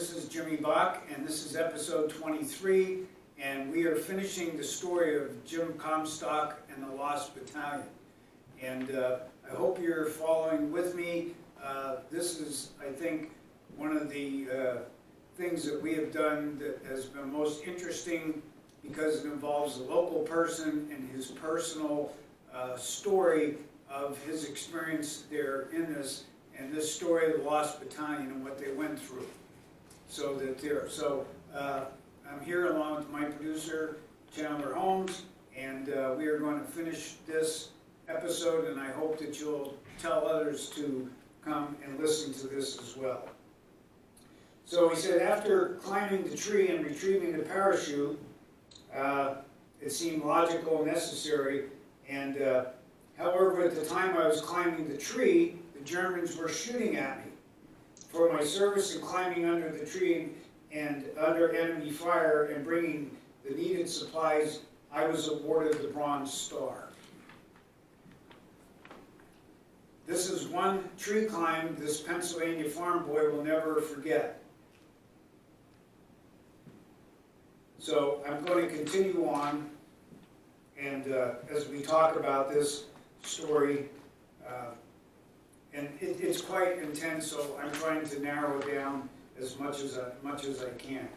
This is Jimmy Bach, and this is episode 23, and we are finishing the story of Jim Comstock and the Lost Battalion. And I hope you're following with me. This is, I think, one of the things that we have done that has been most interesting because it involves a local person and his personal story of his experience there in this, and this story of the Lost Battalion and what they went through. I'm here along with my producer, Chandler Holmes, and we are going to finish this episode, and I hope that you'll tell others to come and listen to this as well. So he said, after climbing the tree and retrieving the parachute, it seemed logical and necessary, and however, at the time I was climbing the tree, the Germans were shooting at me. For my service in climbing under the tree and under enemy fire and bringing the needed supplies, I was awarded the Bronze Star. This is one tree climb this Pennsylvania farm boy will never forget. So I'm going to continue on, and as we talk about this story, and it's quite intense, so I'm trying to narrow it down as much as I can.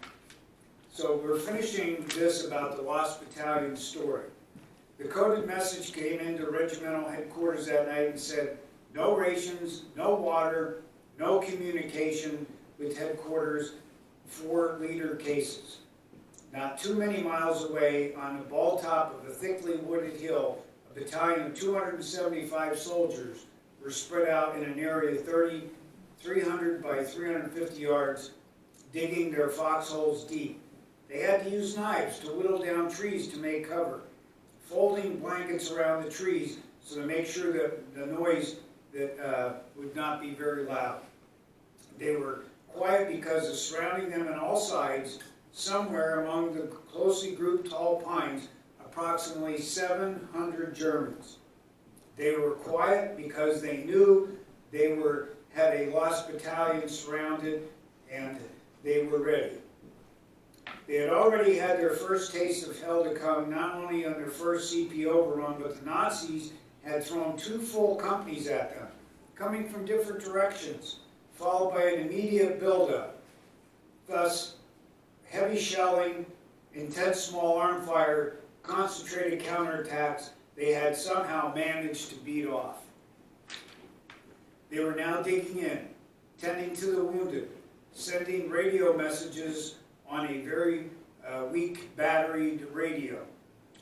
So we're finishing this about the Lost Battalion story. The coded message came into regimental headquarters that night and said, no rations, no water, no communication with headquarters, 4-liter cases. Not too many miles away, on the ball top of a thickly wooded hill, a battalion of 275 soldiers were spread out in an area 300 by 350 yards, digging their foxholes deep. They had to use knives to whittle down trees to make cover, folding blankets around the trees so to make sure that the noise would not be very loud. They were quiet because of surrounding them on all sides, somewhere among the closely grouped tall pines, approximately 700 Germans. They were quiet because they knew they had a lost battalion surrounded and they were ready. They had already had their first taste of hell to come, not only on their first CP overrun, but the Nazis had thrown 2 full companies at them, coming from different directions, followed by an immediate buildup. Thus, heavy shelling, intense small arm fire, concentrated counterattacks, they had somehow managed to beat off. They were now digging in, tending to the wounded, sending radio messages on a very weak batteried radio.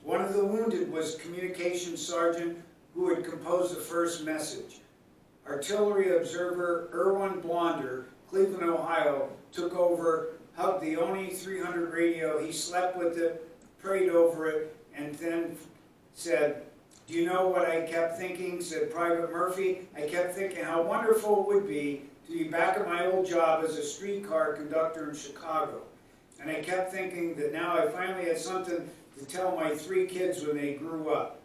One of the wounded was Communications Sergeant who had composed the first message. Artillery observer Erwin Blonder, Cleveland, Ohio, took over, hugged the only 300 radio. He slept with it, prayed over it, and then said, do you know what I kept thinking, said Private Murphy? I kept thinking how wonderful it would be to be back at my old job as a streetcar conductor in Chicago. And I kept thinking that now I finally had something to tell my 3 kids when they grew up.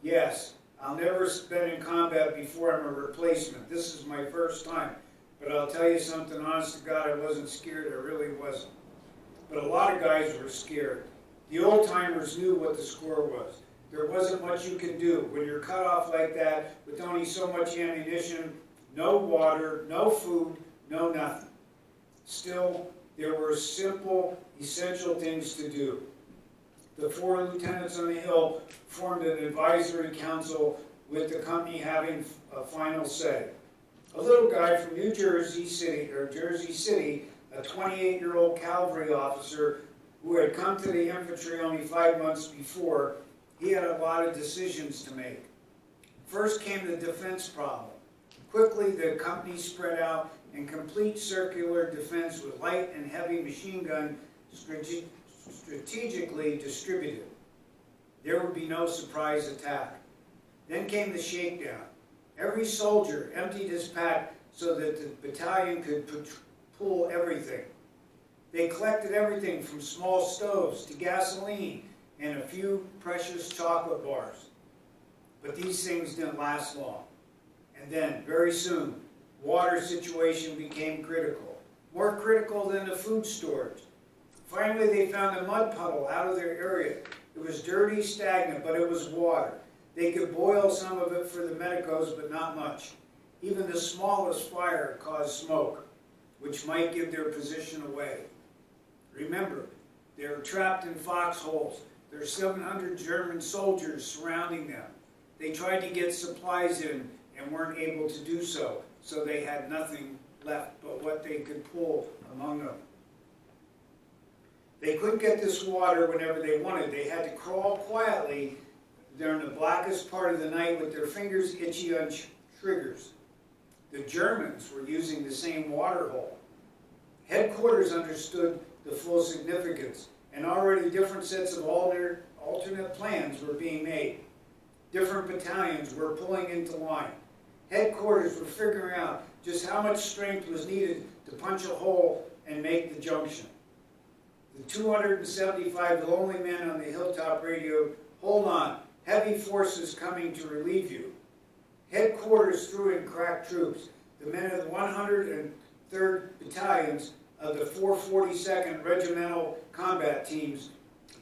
Yes, I'll never have been in combat before. I'm a replacement. This is my first time. But I'll tell you something, honest to God, I wasn't scared. I really wasn't. But a lot of guys were scared. The old-timers knew what the score was. There wasn't much you could do. When you're cut off like that, with only so much ammunition, no water, no food, no nothing. Still, there were simple, essential things to do. The 4 lieutenants on the Hill formed an advisory council with the company having a final say. A little guy from Jersey City, a 28-year-old cavalry officer who had come to the infantry only 5 months before, he had a lot of decisions to make. First came the defense problem. Quickly, the company spread out in complete circular defense with light and heavy machine gun strategically distributed. There would be no surprise attack. Then came the shakedown. Every soldier emptied his pack so that the battalion could pull everything. They collected everything from small stoves to gasoline and a few precious chocolate bars. But these things didn't last long. And then, very soon, water situation became critical. more critical than the food storage. Finally, they found a mud puddle out of their area. It was dirty, stagnant, but it was water. They could boil some of it for the medicos, but not much. Even the smallest fire caused smoke, which might give their position away. Remember, they were trapped in foxholes. There are 700 German soldiers surrounding them. They tried to get supplies in and weren't able to do so, so they had nothing left but what they could pull among them. They couldn't get this water whenever they wanted. They had to crawl quietly during the blackest part of the night with their fingers itchy on triggers. The Germans were using the same water hole. Headquarters understood the full significance, and already different sets of alternate plans were being made. Different battalions were pulling into line. Headquarters were figuring out just how much strength was needed to punch a hole and make the junction. The 275 lonely men on the hilltop radio, "Hold on, heavy forces coming to relieve you." Headquarters threw in crack troops, the men of the 103rd Battalions of the 442nd Regimental Combat Teams,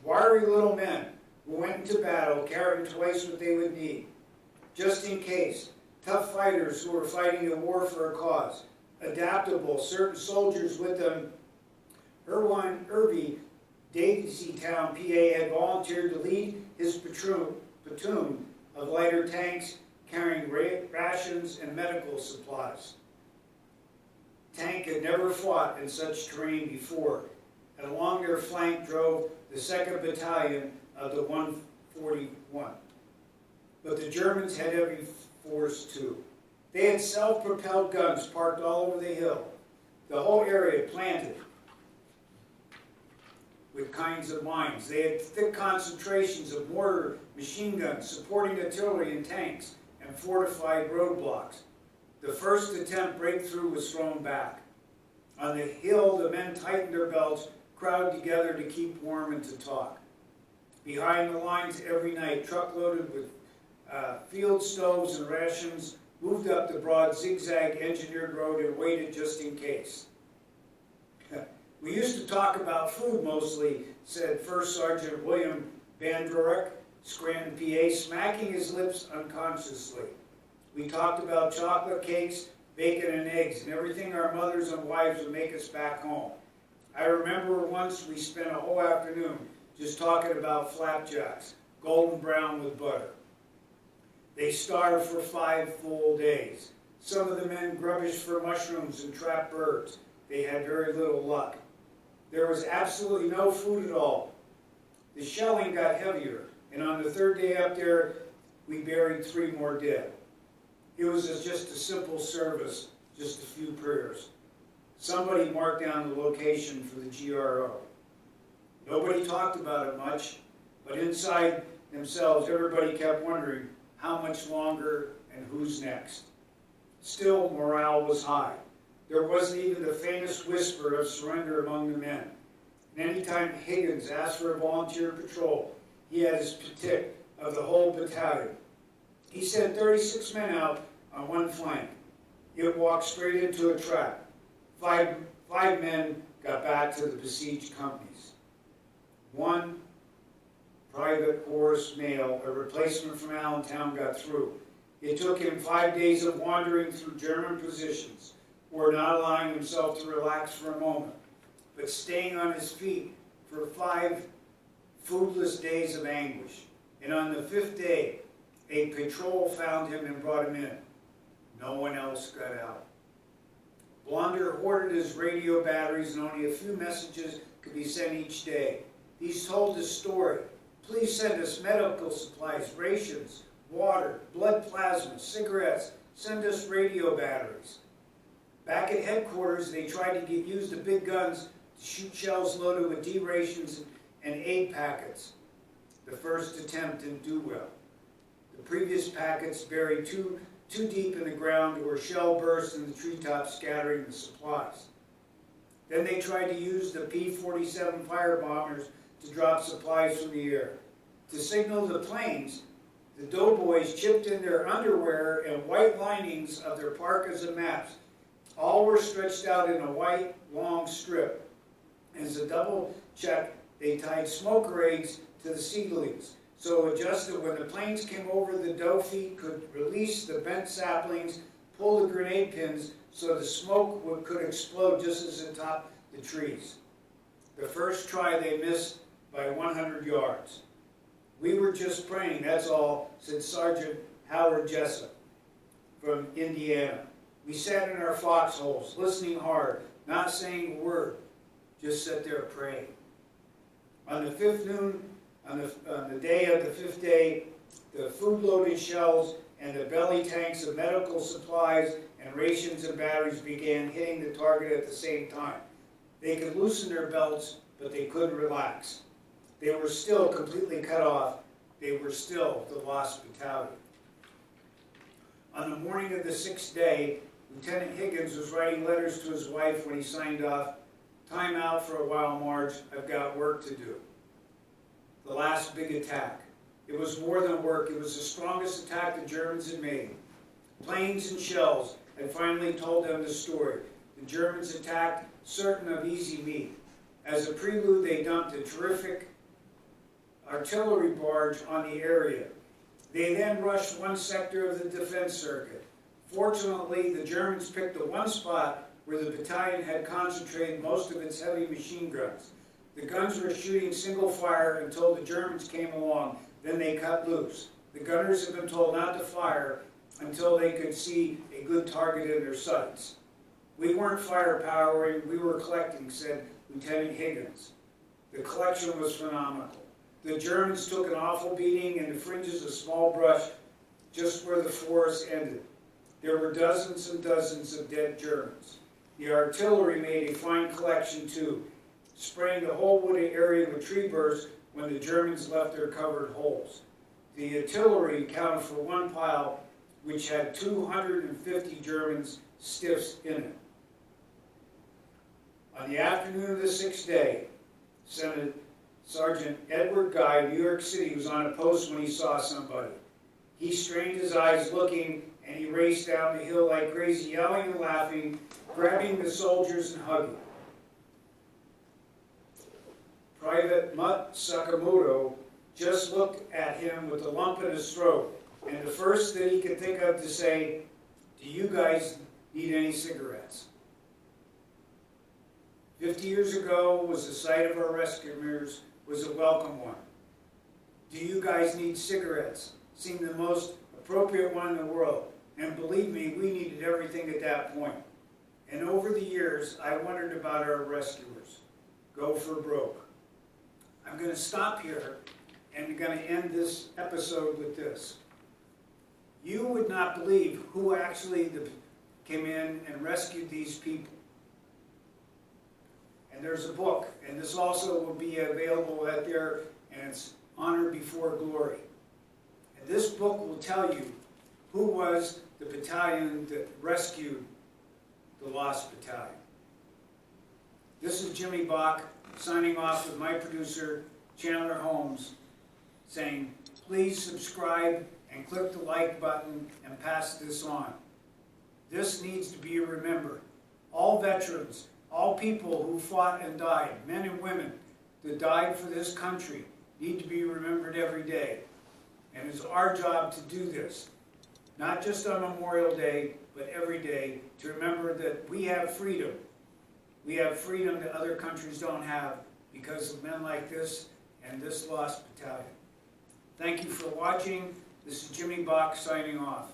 wiry little men who went into battle carrying twice what they would need. Just in case, tough fighters who were fighting a war for a cause, adaptable, certain soldiers with them. Irvine Irby, Daisytown, PA, had volunteered to lead his platoon of lighter tanks carrying rations and medical supplies. Tank had never fought in such terrain before, and along their flank drove the 2nd Battalion of the 141. But the Germans had heavy force too. They had self-propelled guns parked all over the hill, the whole area planted with kinds of mines. They had thick concentrations of mortar, machine guns, supporting artillery and tanks, and fortified roadblocks. The first attempt breakthrough was thrown back. On the hill, the men tightened their belts, crowded together to keep warm and to talk. Behind the lines every night, truck-loaded with field stoves and rations, moved up the broad zigzag engineered road and waited just in case. "We used to talk about food mostly," said First Sergeant William Van Dorek, Scranton, PA, smacking his lips unconsciously. "We talked about chocolate cakes, bacon and eggs, and everything our mothers and wives would make us back home. I remember once we spent a whole afternoon just talking about flapjacks, golden brown with butter." They starved for 5 full days. Some of the men grubbished for mushrooms and trapped birds. They had very little luck. There was absolutely no food at all. The shelling got heavier, and on the 3rd day up there, we buried 3 more dead. It was just a simple service, just a few prayers. Somebody marked down the location for the GRO. Nobody talked about it much, but inside themselves, everybody kept wondering how much longer and who's next. Still, morale was high. There wasn't even the faintest whisper of surrender among the men. And anytime Higgins asked for a volunteer patrol, he had his pick of the whole battalion. He sent 36 men out on one flank. It walked straight into a trap. Five men got back to the besieged companies. One private Horace Mail, a replacement from Allentown, got through. It took him 5 days of wandering through German positions, or not allowing himself to relax for a moment, but staying on his feet for 5 foodless days of anguish. And on the 5th day, a patrol found him and brought him in. No one else got out. Blonder hoarded his radio batteries, and only a few messages could be sent each day. These told his story. "Please send us medical supplies, rations, water, blood plasma, cigarettes. Send us radio batteries." Back at headquarters, they tried to use the big guns to shoot shells loaded with D rations and aid packets. The first attempt didn't do well. The previous packets buried too deep in the ground, or shell burst in the treetops, scattering the supplies. Then they tried to use the P-47 fire bombers to drop supplies from the air. To signal the planes, the doughboys chipped in their underwear and white linings of their parkas and maps. All were stretched out in a white long strip. As a double check, they tied smoker aids to the seedlings, so adjusted when the planes came over, the doe feet could release the bent saplings, pull the grenade pins so the smoke could explode just as it topped the trees. The first try they missed by 100 yards. "We were just praying, that's all," said Sergeant Howard Jessup from Indiana. "We sat in our foxholes, listening hard, not saying a word, just sat there praying." On the fifth noon, on the day of the fifth day, the food-loaded shells and the belly tanks of medical supplies and rations and batteries began hitting the target at the same time. They could loosen their belts, but they couldn't relax. They were still completely cut off. They were still the lost battalion. On the morning of the sixth day, Lieutenant Higgins was writing letters to his wife when he signed off, "Time out for a while, Marge. I've got work to do." The last big attack. It was more than work. It was the strongest attack the Germans had made. Planes and shells had finally told them the story. The Germans attacked, certain of easy meat. As a prelude, they dumped a terrific artillery barge on the area. They then rushed one sector of the defense circuit. Fortunately, the Germans picked the one spot where the battalion had concentrated most of its heavy machine guns. The guns were shooting single fire until the Germans came along. Then they cut loose. The gunners had been told not to fire until they could see a good target in their sights. "We weren't firepowering, we were collecting," said Lieutenant Higgins. The collection was phenomenal. The Germans took an awful beating in the fringes of small brush just where the forest ended. There were dozens and dozens of dead Germans. The artillery made a fine collection too, spraying the whole wooded area with tree bursts when the Germans left their covered holes. The artillery counted for one pile which had 250 German stiffs in it. On the afternoon of the sixth day, Sergeant Edward Guy of New York City was on a post when he saw somebody. He strained his eyes looking, and he raced down the hill like crazy, yelling and laughing, grabbing the soldiers and hugging. Private Mutt Sakamoto just looked at him with a lump in his throat, and the first that he could think of to say, "Do you guys need any cigarettes?" 50 years ago was the sight of our rescuers was a welcome one. "Do you guys need cigarettes?" seemed the most appropriate one in the world, and believe me, we needed everything at that point. And over the years, I wondered about our rescuers. Go for broke. I'm going to stop here, and I'm going to end this episode with this. You would not believe who actually came in and rescued these people. And there's a book, and this also will be available out there, and it's Honor Before Glory. And this book will tell you who was the battalion that rescued the lost battalion. This is Jimmy Bach signing off with my producer, Chandler Holmes, saying, please subscribe and click the like button and pass this on. This needs to be remembered. All veterans, all people who fought and died, men and women that died for this country, need to be remembered every day. And it's our job to do this, not just on Memorial Day, but every day, to remember that we have freedom. We have freedom that other countries don't have because of men like this and this lost battalion. Thank you for watching. This is Jimmy Bach signing off.